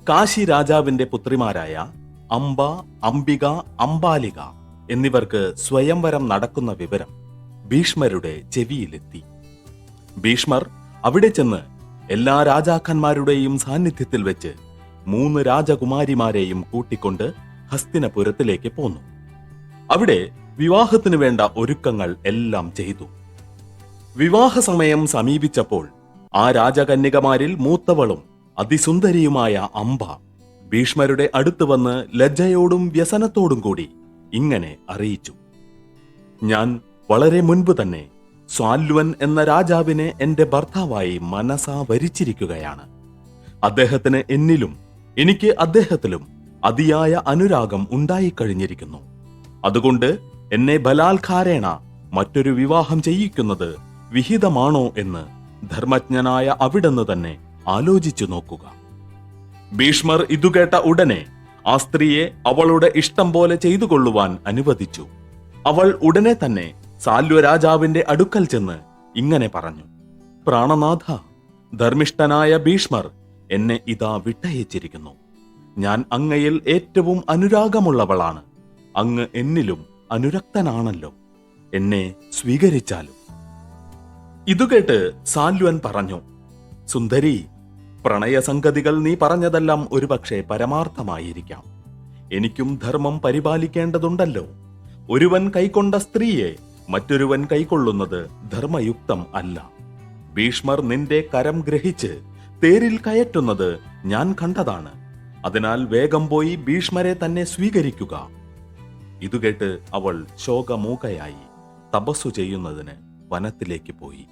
കാശി രാജാവിന്റെ പുത്രിമാരായ അംബ, അംബിക, അംബാലിക എന്നിവർക്ക് സ്വയംവരം നടക്കുന്ന വിവരം ഭീഷ്മരുടെ ചെവിയിലെത്തി. ഭീഷ്മർ അവിടെ ചെന്ന് എല്ലാ രാജാക്കന്മാരുടെയും സാന്നിധ്യത്തിൽ വെച്ച് 3 രാജകുമാരിമാരെയും കൂട്ടിക്കൊണ്ട് ഹസ്തിനപുരത്തിലേക്ക് പോന്നു. അവിടെ വിവാഹത്തിനു വേണ്ട ഒരുക്കങ്ങൾ എല്ലാം ചെയ്തു. വിവാഹ സമയം സമീപിച്ചപ്പോൾ ആ രാജകന്യകമാരിൽ മൂത്തവളും അതിസുന്ദരിയുമായ അംബ ഭീഷ്മരുടെ അടുത്ത് വന്ന് ലജ്ജയോടും വ്യസനത്തോടും കൂടി ഇങ്ങനെ അറിയിച്ചു: ഞാൻ വളരെ മുൻപ് തന്നെ സ്വാൽവൻ എന്ന രാജാവിനെ എന്റെ ഭർത്താവായി മനസാ വരിച്ചിരിക്കുകയാണ്. അദ്ദേഹത്തിന് എന്നിലും എനിക്ക് അദ്ദേഹത്തിലും അതിയായ അനുരാഗം ഉണ്ടായിക്കഴിഞ്ഞിരിക്കുന്നു. അതുകൊണ്ട് എന്നെ ബലാത്കാരേണ മറ്റൊരു വിവാഹം ചെയ്യിക്കുന്നത് വിഹിതമാണോ എന്ന് ധർമ്മജ്ഞനായ അവിടുന്ന് തന്നെ ആലോചിച്ചു നോക്കുക. ഭീഷ്മർ ഇതുകേട്ട ഉടനെ ആ സ്ത്രീയെ അവളുടെ ഇഷ്ടം പോലെ ചെയ്തു കൊള്ളുവാൻ അനുവദിച്ചു. അവൾ ഉടനെ തന്നെ സാൽവരാജാവിന്റെ അടുക്കൽ ചെന്ന് ഇങ്ങനെ പറഞ്ഞു: പ്രാണനാഥ, ധർമ്മിഷ്ഠനായ ഭീഷ്മർ എന്നെ ഇതാ വിട്ടയച്ചിരിക്കുന്നു. ഞാൻ അങ്ങയിൽ ഏറ്റവും അനുരാഗമുള്ളവളാണ്. അങ്ങ് എന്നിലും അനുരക്തനാണല്ലോ. എന്നെ സ്വീകരിച്ചാലും. ഇതുകേട്ട് സാൽവൻ പറഞ്ഞു: സുന്ദരി, പ്രണയസംഗതികൾ നീ പറഞ്ഞതെല്ലാം ഒരുപക്ഷെ പരമാർത്ഥമായിരിക്കാം. എനിക്കും ധർമ്മം പരിപാലിക്കേണ്ടതുണ്ടല്ലോ. ഒരുവൻ കൈക്കൊണ്ട സ്ത്രീയെ മറ്റൊരുവൻ കൈക്കൊള്ളുന്നത് ധർമ്മയുക്തം അല്ല. ഭീഷ്മർ നിന്റെ കരം ഗ്രഹിച്ച് തേരിൽ കയറ്റുന്നത് ഞാൻ കണ്ടതാണ്. അതിനാൽ വേഗം പോയി ഭീഷ്മരെ തന്നെ സ്വീകരിക്കുക. ഇതുകേട്ട് അവൾ ശോകമൂകയായി തപസ്സു ചെയ്യുന്നതിന് വനത്തിലേക്ക് പോയി.